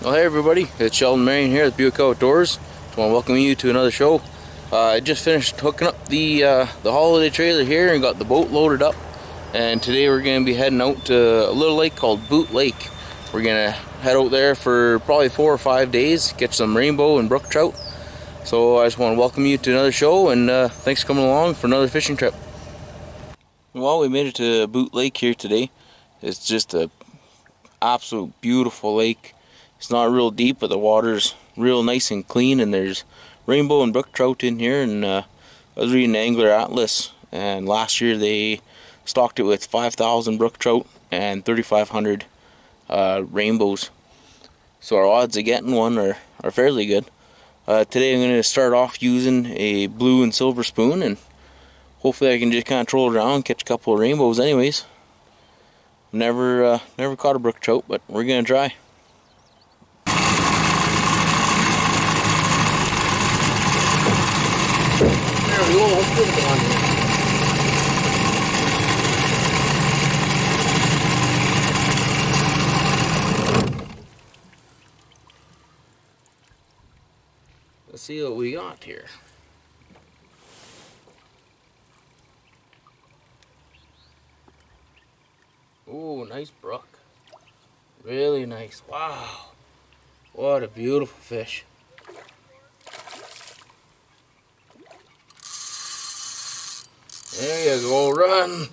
Well, hey everybody, it's Sheldon Marion here at Buick Outdoors. Just want to welcome you to another show. I just finished hooking up the holiday trailer here and got the boat loaded up. And today we're going to be heading out to a little lake called Boot Lake. We're going to head out there for probably 4 or 5 days, catch some rainbow and brook trout. So I just want to welcome you to another show, and thanks for coming along for another fishing trip. Well, we made it to Boot Lake here today. It's just a absolute beautiful lake. It's not real deep, but the water's real nice and clean, and there's rainbow and brook trout in here. And I was reading Angler Atlas, and last year they stocked it with 5,000 brook trout and 3,500 rainbows. So our odds of getting one are fairly good. Today I'm going to start off using a blue and silver spoon, and hopefully I can just kind of troll around and catch a couple of rainbows anyways. Never caught a brook trout, but we're going to try. There we go, let's put it on here. Let's see what we got here. Ooh, nice brook. Really nice. Wow. What a beautiful fish. There you go, run.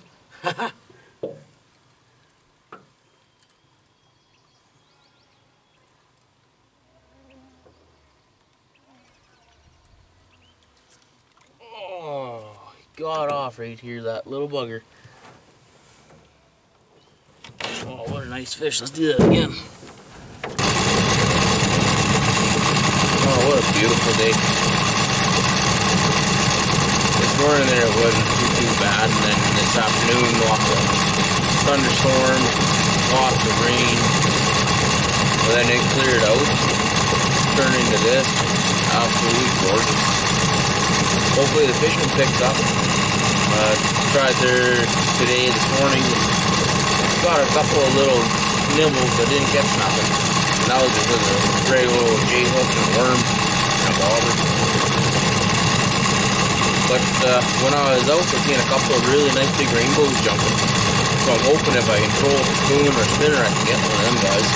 Oh, he got off right here, that little bugger. Oh, what a nice fish. Let's do that again. Oh, what a beautiful day. This morning there it wasn't too bad, and then this afternoon lots of thunderstorm, lots of rain. But then it cleared out, turned into this. Absolutely gorgeous. Hopefully the fishing picks up. Tried there today, this morning. Got a couple of little nibbles, but didn't catch nothing. And that was just with a regular old J-hook and worm and a bobber. But when I was out, I seen a couple of really nice big rainbows jumping. So I'm hoping if I can throw a spoon or a spinner, I can get one of them guys.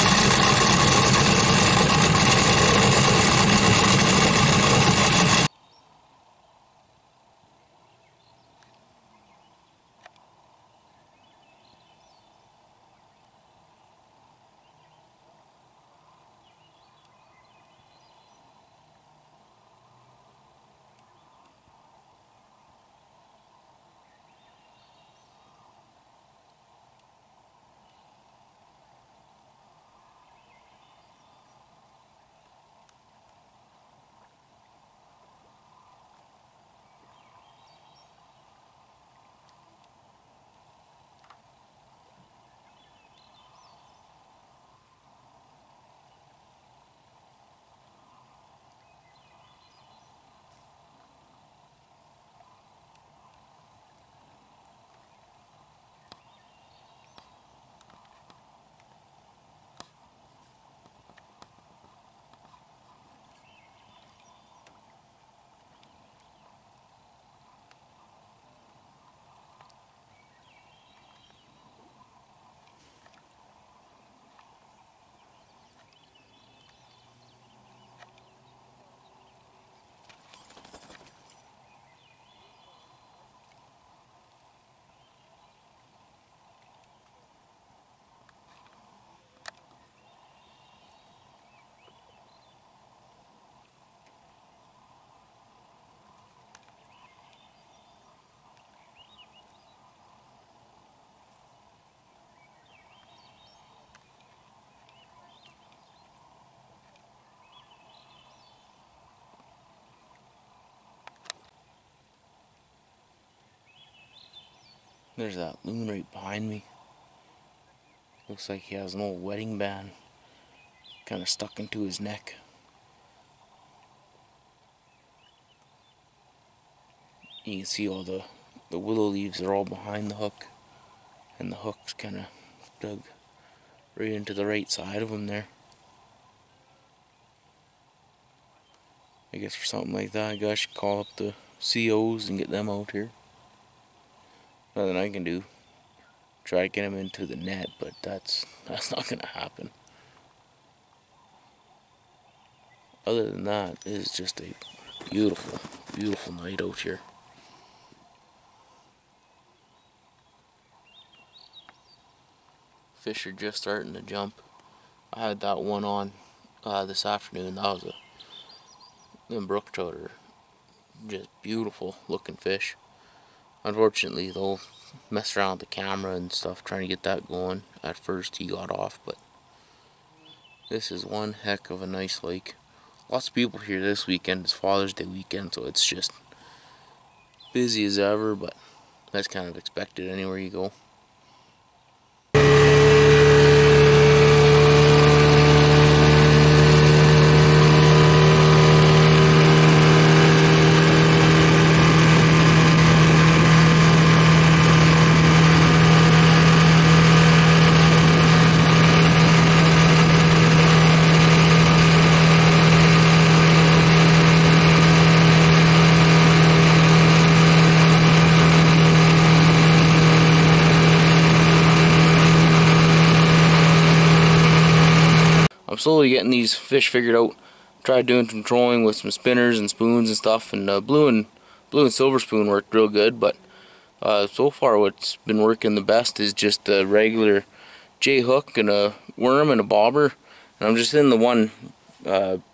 There's that loon right behind me. Looks like he has an old wedding band kind of stuck into his neck. You can see all the willow leaves are all behind the hook, and the hook's kind of dug right into the right side of him there. I guess for something like that, I guess I should call up the COs and get them out here. Nothing I can do. Try to get them into the net, but that's not gonna happen. Other than that, it is just a beautiful, beautiful night out here. Fish are just starting to jump. I had that one on this afternoon. That was them brook trout are just beautiful looking fish. Unfortunately, they'll mess around with the camera and stuff trying to get that going. At first, he got off, but this is one heck of a nice lake. Lots of people here this weekend. It's Father's Day weekend, so it's just busy as ever, but that's kind of expected anywhere you go. I'm slowly getting these fish figured out. Tried doing some trolling with some spinners and spoons and stuff, and blue and silver spoon worked real good. But so far, what's been working the best is just a regular J hook and a worm and a bobber. And I'm just in the one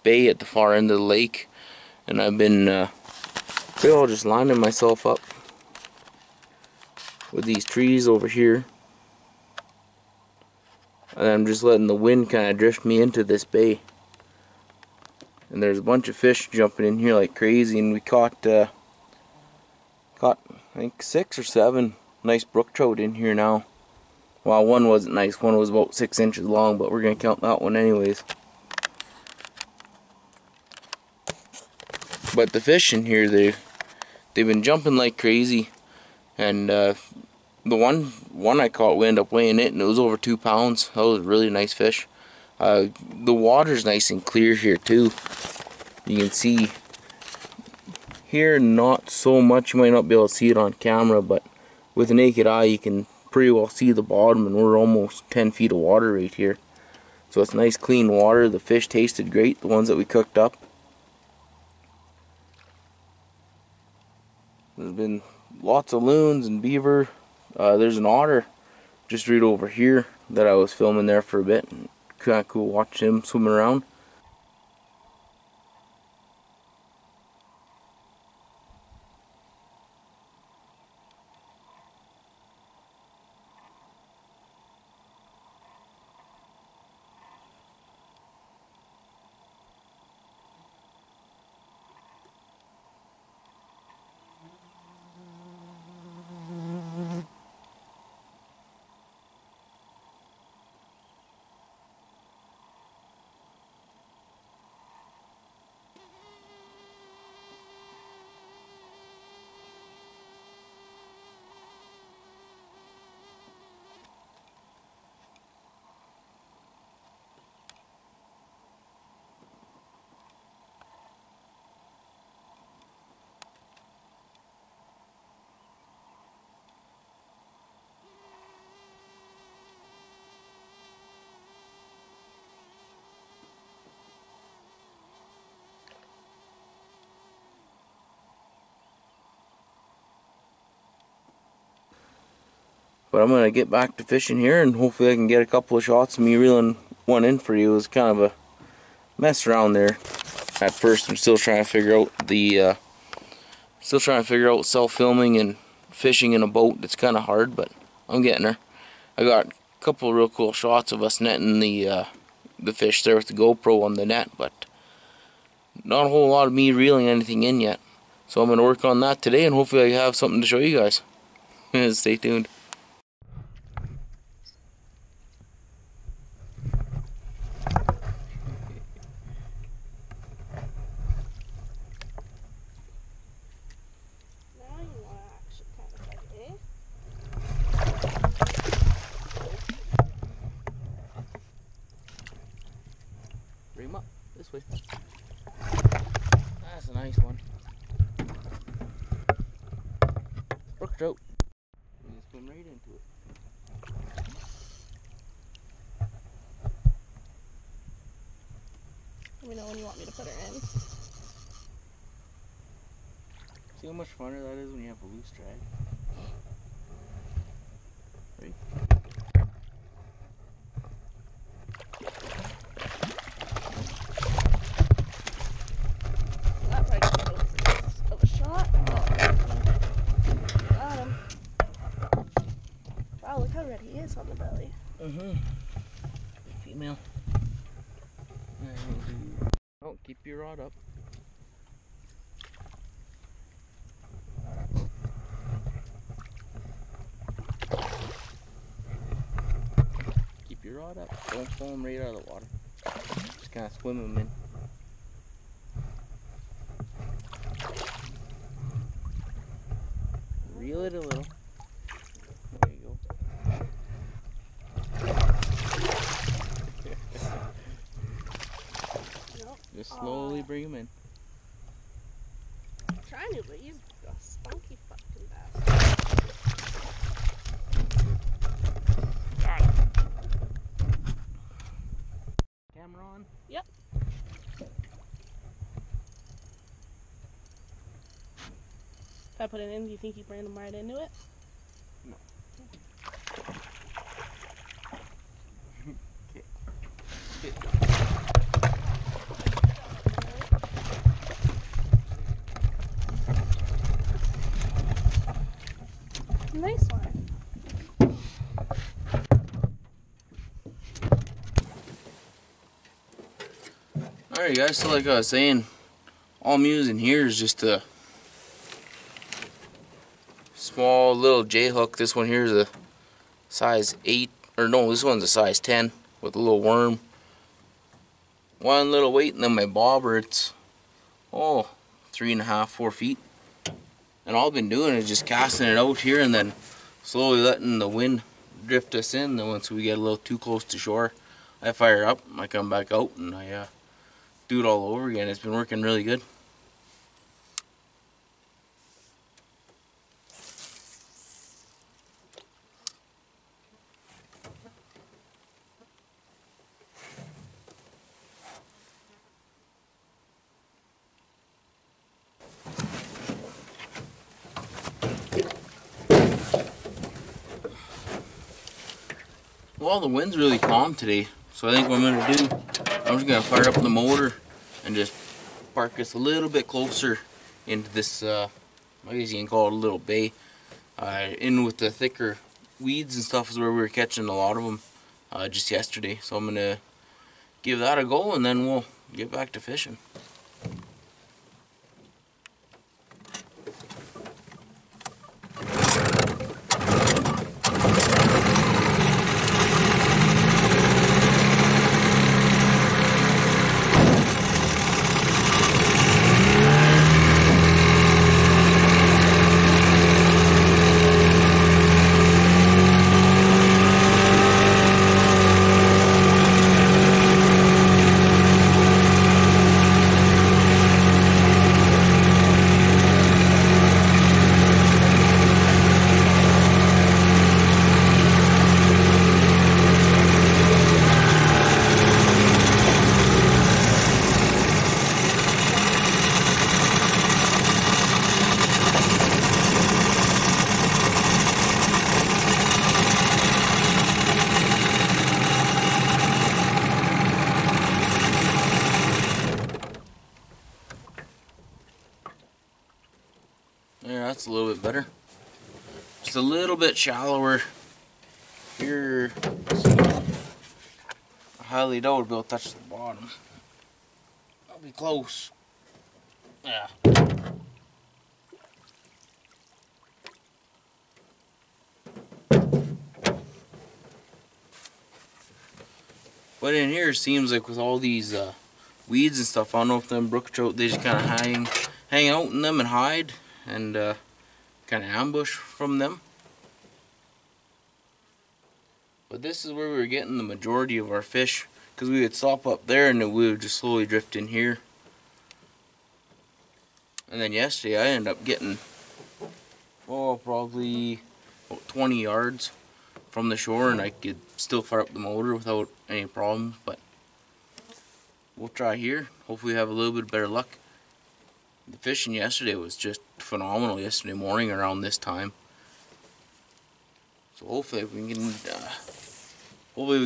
bay at the far end of the lake, and I've been just lining myself up with these trees over here. And I'm just letting the wind kind of drift me into this bay. And there's a bunch of fish jumping in here like crazy, and we caught I think 6 or 7 nice brook trout in here now. Well, one wasn't nice, one was about 6 inches long, but we're gonna count that one anyways. But the fish in here, they've been jumping like crazy, and the one I caught, we ended up weighing it, and it was over 2 pounds. That was a really nice fish. The water's nice and clear here too. You can see here, not so much. You might not be able to see it on camera, but with the naked eye you can pretty well see the bottom, and we're almost 10 feet of water right here. So it's nice clean water. The fish tasted great, the ones that we cooked up. There's been lots of loons and beaver. There's an otter just right over here that I was filming there for a bit. Kind of cool watching him swimming around. But I'm gonna get back to fishing here, and hopefully I can get a couple of shots of me reeling one in for you. It was kind of a mess around there at first. I'm still trying to figure out the self-filming and fishing in a boat. It's kind of hard, but I'm getting there. I got a couple of real cool shots of us netting the fish there with the GoPro on the net, but not a whole lot of me reeling anything in yet. So I'm gonna work on that today, and hopefully I have something to show you guys. Stay tuned. Bring him up this way. That's a nice one. Brook Trout. You just swim right into it. Let me know when you want me to put her in. See how much funner that is when you have a loose drag? Right? That right of a shot. Oh, got him. Wow, look how red he is on the belly. Mm-hmm. Female. Oh, keep your rod up. Keep your rod up. Don't pull them right out of the water. Just kind of swim them in. Reel it a little. There you go. Nope. Just slowly bring them in. I'm trying to, but he's a spunky fucking bastard. Got it. Camera on? Yep. If I put it in, do you think you bring him right into it? No. Okay. Nice one. Alright guys, so like I was saying, all I'm using here is just a small little J hook. This one here is a size 8, or no, this one's a size 10 with a little worm. One little weight, and then my bobber, it's 3.5, 4 feet. And all I've been doing is just casting it out here and then slowly letting the wind drift us in. Then once we get a little too close to shore, I fire up, I come back out, and I do it all over again. It's been working really good. Well, the wind's really calm today, so I think what I'm going to do, I'm just going to fire up the motor and just park us a little bit closer into this, I guess you can call it a little bay. In with the thicker weeds and stuff is where we were catching a lot of them just yesterday. So I'm going to give that a go and then we'll get back to fishing. There, that's a little bit better. Just a little bit shallower. Here, I highly doubt it'll touch the bottom. I'll be close. Yeah. But in here, it seems like with all these weeds and stuff, I don't know if them brook trout, they just kind of hang out in them and hide and kind of ambush from them. But this is where we were getting the majority of our fish, because we would stop up there and then we would just slowly drift in here. And then yesterday I ended up getting, probably about 20 yards from the shore, and I could still fire up the motor without any problems. But we'll try here. Hopefully we have a little bit better luck. The fishing yesterday was just phenomenal yesterday morning around this time. So hopefully we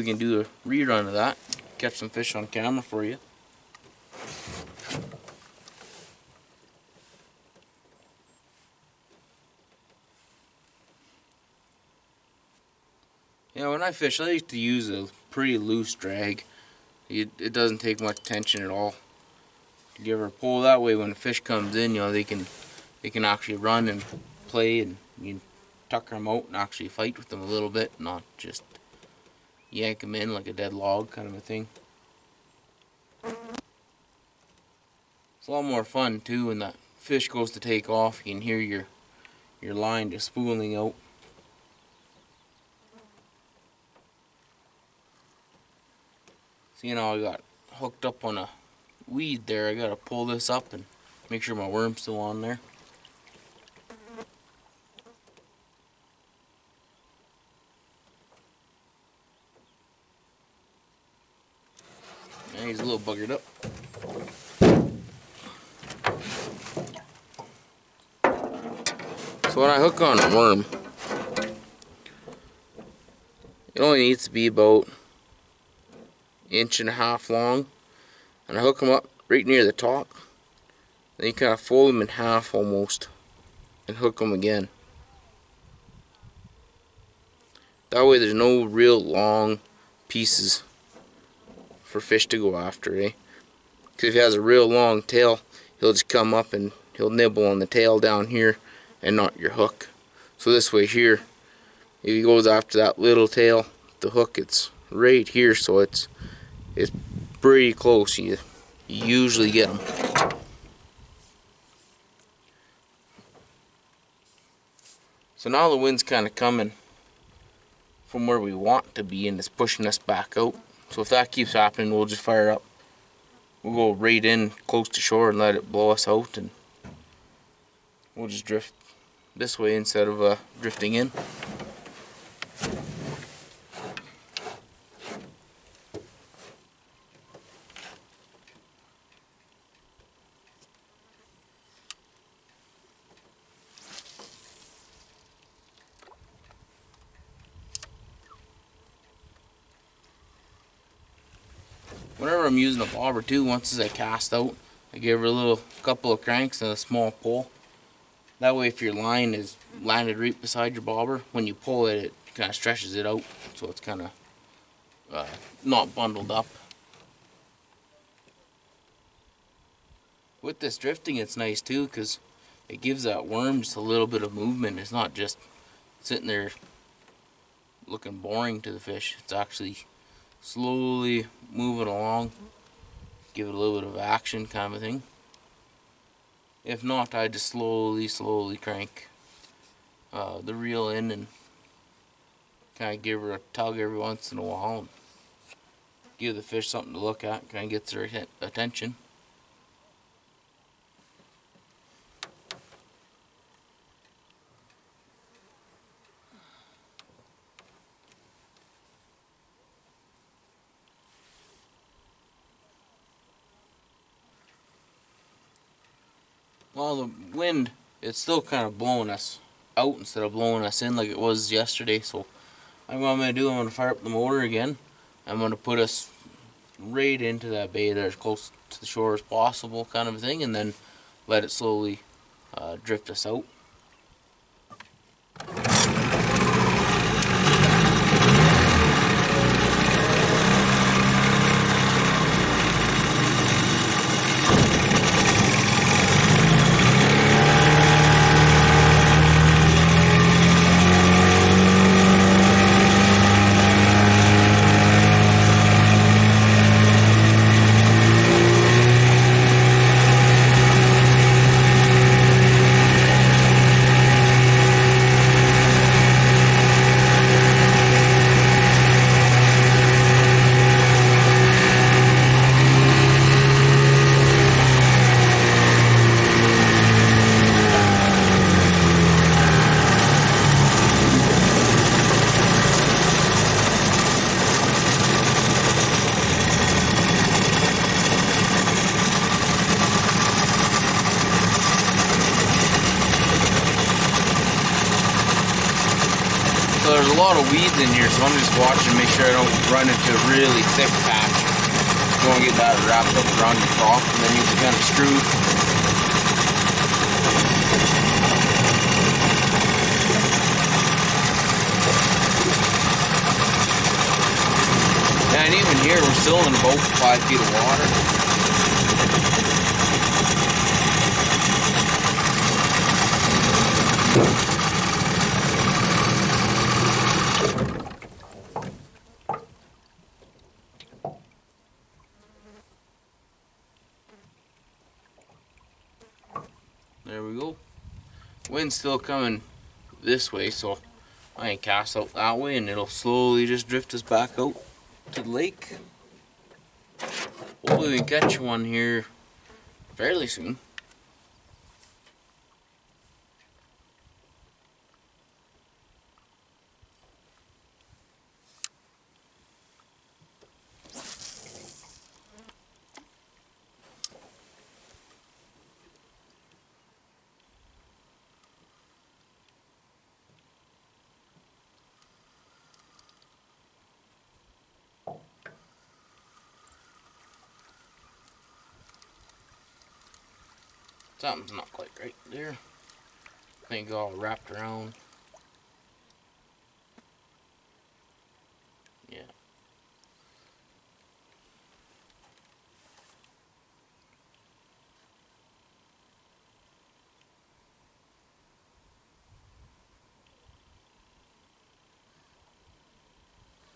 can do a rerun of that, catch some fish on camera for you. Yeah, when I fish, I like to use a pretty loose drag. It doesn't take much tension at all. If you ever pull that way, when a fish comes in, they can actually run and play, and you can tucker them out and actually fight with them a little bit, not just yank them in like a dead log kind of a thing. It's a lot more fun too when that fish goes to take off. You can hear your line just spooling out. See, I got hooked up on a weed there. I gotta pull this up and make sure my worm's still on there. Yeah, he's a little buggered up. So when I hook on a worm, it only needs to be about 1.5 inches long, and I hook them up right near the top. Then you kind of fold them in half almost and hook them again. That way there's no real long pieces for fish to go after, eh? Because if he has a real long tail, he'll just come up and he'll nibble on the tail down here and not your hook. So this way here, if he goes after that little tail, the hook, it's right here, so it's pretty close. You usually get them. So now the wind's kind of coming from where we want to be, and it's pushing us back out. So if that keeps happening, we'll just fire up. We'll go right in close to shore and let it blow us out, and we'll just drift this way instead of drifting in. Whenever I'm using a bobber too, once as I cast out, I give her a couple of cranks and a small pull. That way if your line is landed right beside your bobber, when you pull it, it kind of stretches it out, so it's kind of not bundled up. With this drifting, it's nice too, because it gives that worm just a little bit of movement. It's not just sitting there looking boring to the fish. It's actually slowly moving along, give it a little bit of action kind of thing. If not, I just slowly crank the reel in and kind of give her a tug every once in a while and give the fish something to look at, kind of gets their attention. Well, the wind, it's still kind of blowing us out instead of blowing us in like it was yesterday. So what I'm going to do, I'm going to fire up the motor again. I'm going to put us right into that bay there as close to the shore as possible kind of thing, and then let it slowly drift us out. lot of weeds in here, so I'm just watching to make sure I don't run into a really thick patch. You want to get that wrapped up around your trough, and then you can kind of screw. And even here, we're still in about 5 feet of water. There we go. Wind's still coming this way, so I can cast out that way and it'll slowly just drift us back out to the lake. Hopefully we can catch one here fairly soon. Something's not quite right there. I think all wrapped around. Yeah.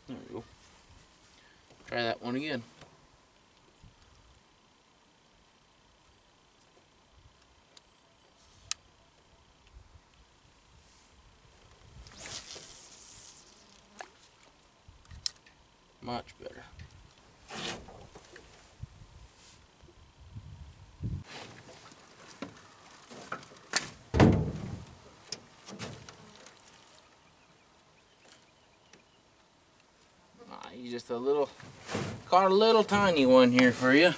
There we go. Try that one again. Much better. He's just a little, caught a little tiny one here for you.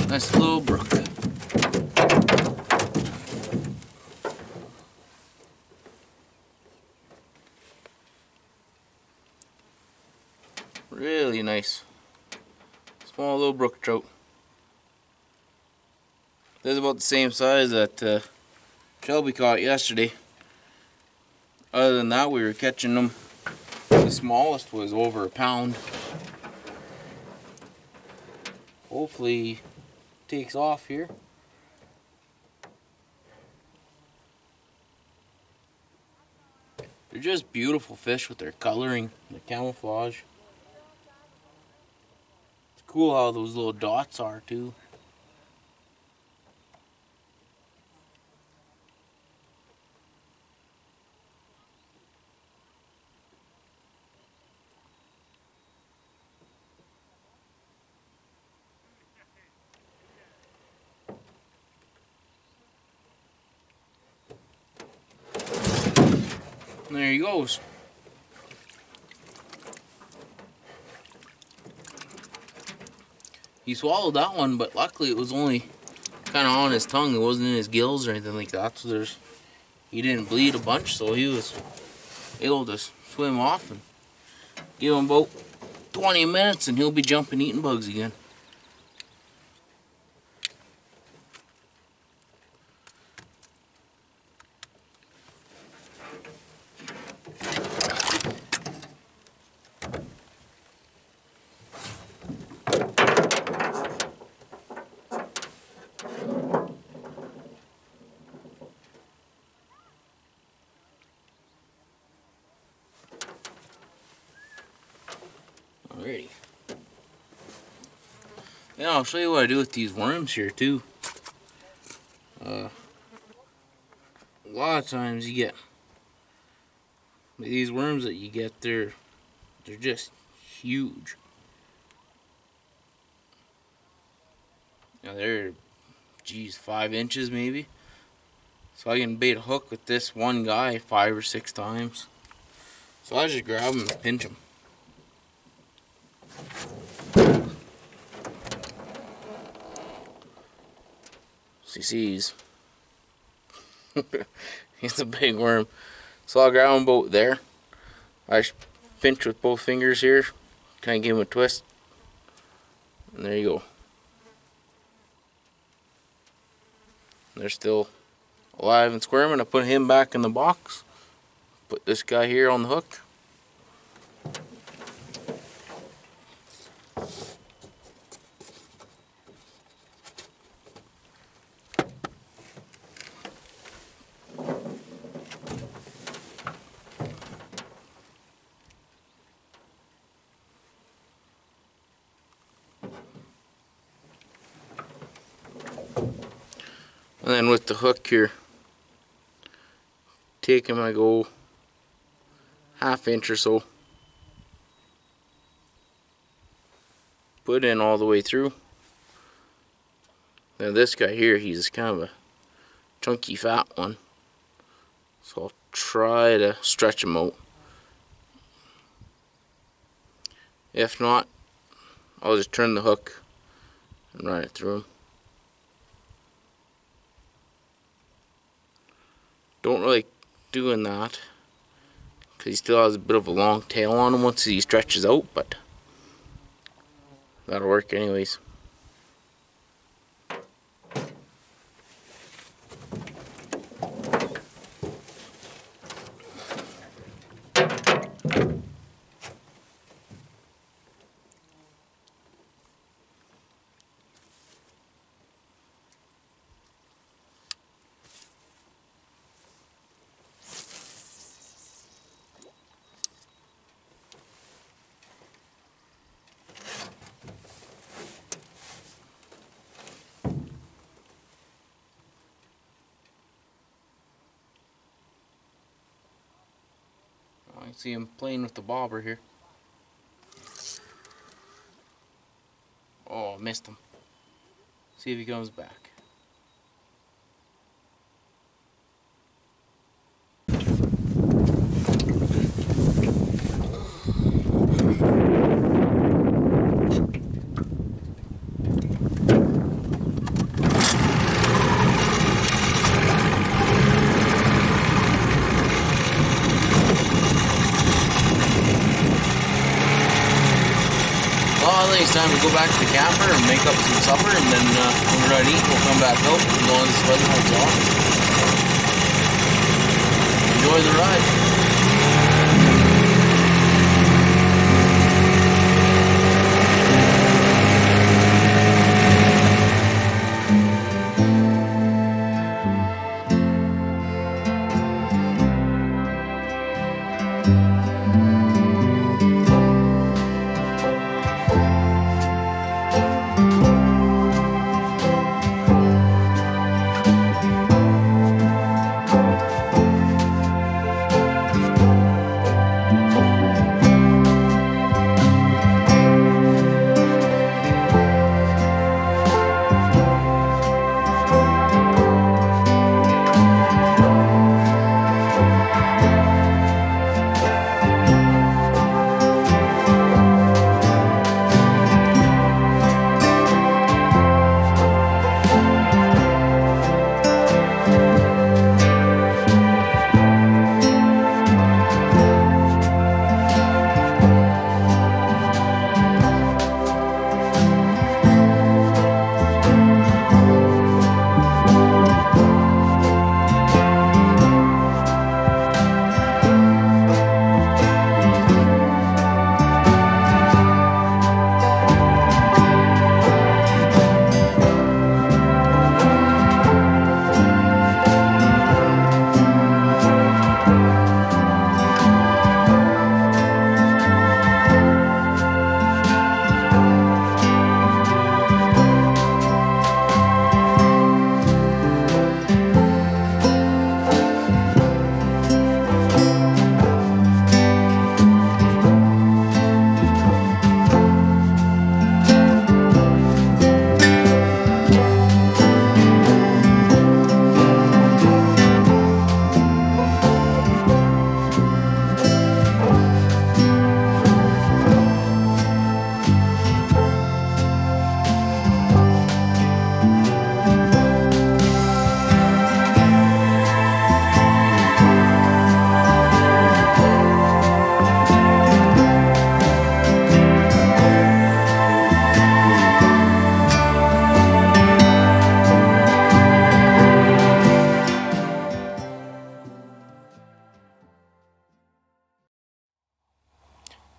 Nice little brook. Really nice. Small little brook trout. They're about the same size that Shelby caught yesterday. Other than that, we were catching them. The smallest was over a pound. Hopefully takes off here. They're just beautiful fish with their coloring, the camouflage. It's cool how those little dots are too. And there he goes. He swallowed that one, but luckily it was only kind of on his tongue. It wasn't in his gills or anything like that. So he didn't bleed a bunch, so he was able to swim off. And give him about 20 minutes and he'll be jumping eating bugs again. Alrighty. Yeah, I'll show you what I do with these worms here too. A lot of times you get these worms that you get, they're just huge. Now they're, geez, 5 inches maybe. So I can bait a hook with this one guy 5 or 6 times. So I just grab him and pinch him. So you see he's a big worm. So I'll grab him about there. I pinch with both fingers here. Kind of give him a twist. And there you go. They're still alive and squirming. I put him back in the box. Put this guy here on the hook. And then with the hook here, take him, I go 1/2 inch or so. Put in all the way through. Now this guy here, he's kind of a chunky fat one. So I'll try to stretch him out. If not, I'll just turn the hook and run it through him. Don't really like doing that because he still has a bit of a long tail on him once he stretches out, but that'll work anyways. I see him playing with the bobber here. Oh, I missed him. See if he comes back. I think it's time to go back to the camper and make up some supper, and then when we're done eating, we'll come back out and go on this weather holds off. Enjoy the ride.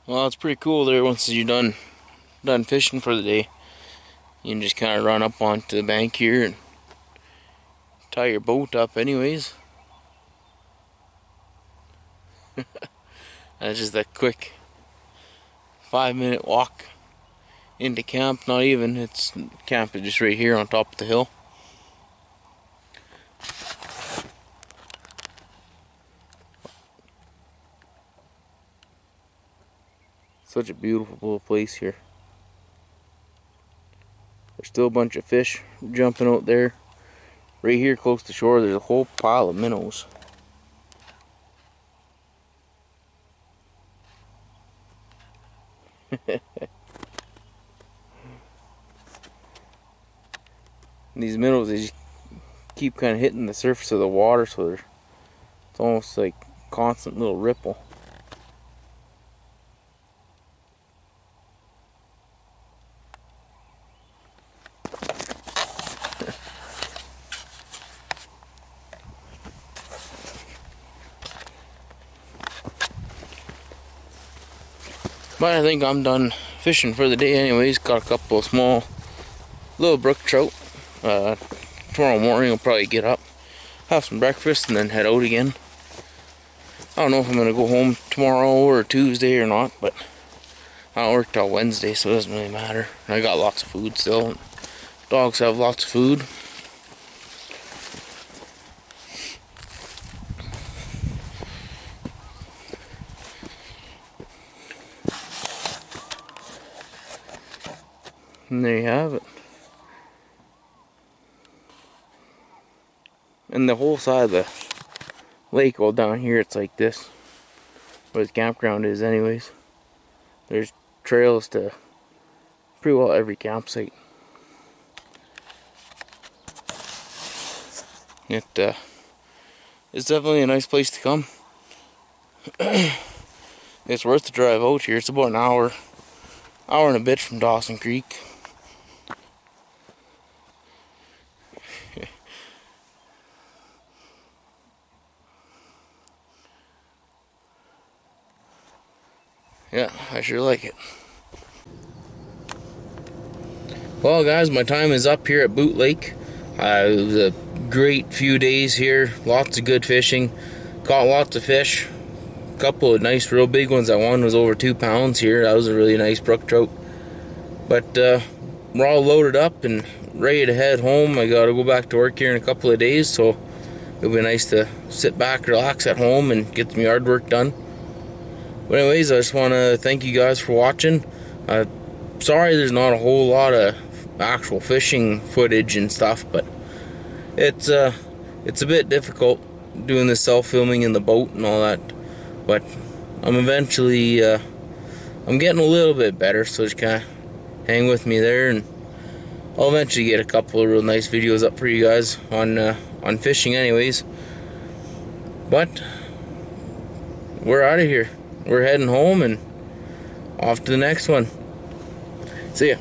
Well, it's pretty cool there once you're done fishing for the day. You can just kind of run up onto the bank here and tie your boat up anyways. That's just a quick 5-minute walk into camp. Not even, it's camp is just right here on top of the hill. Such a beautiful little place here. There's still a bunch of fish jumping out there. Right here close to shore, there's a whole pile of minnows. These minnows, they just keep kind of hitting the surface of the water, so it's almost like constant little ripple. But I think I'm done fishing for the day anyways. Got a couple of small little brook trout. Tomorrow morning I'll probably get up, have some breakfast, and then head out again. I don't know if I'm going to go home tomorrow or Tuesday or not, but I don't work till Wednesday, so it doesn't really matter. I got lots of food still. Dogs have lots of food. And there you have it. And the whole side of the lake, all down here, it's like this. Where the campground is anyways. There's trails to pretty well every campsite. It's definitely a nice place to come. It's worth the drive out here. It's about an hour and a bit from Dawson Creek. Yeah, I sure like it. Well guys, my time is up here at Boot Lake. It was a great few days here. Lots of good fishing. Caught lots of fish. A couple of nice real big ones. That one was over 2 pounds here. That was a really nice brook trout. But we're all loaded up and ready to head home. I gotta go back to work here in a couple of days, so it'll be nice to sit back, relax at home, and get some yard work done. But anyways, I just want to thank you guys for watching. Sorry there's not a whole lot of actual fishing footage and stuff, but it's a bit difficult doing this self-filming in the boat and all that. But I'm eventually, I'm getting a little bit better, so just kind of hang with me there, and I'll eventually get a couple of real nice videos up for you guys on fishing anyways. But we're out of here. We're heading home and off to the next one. See ya.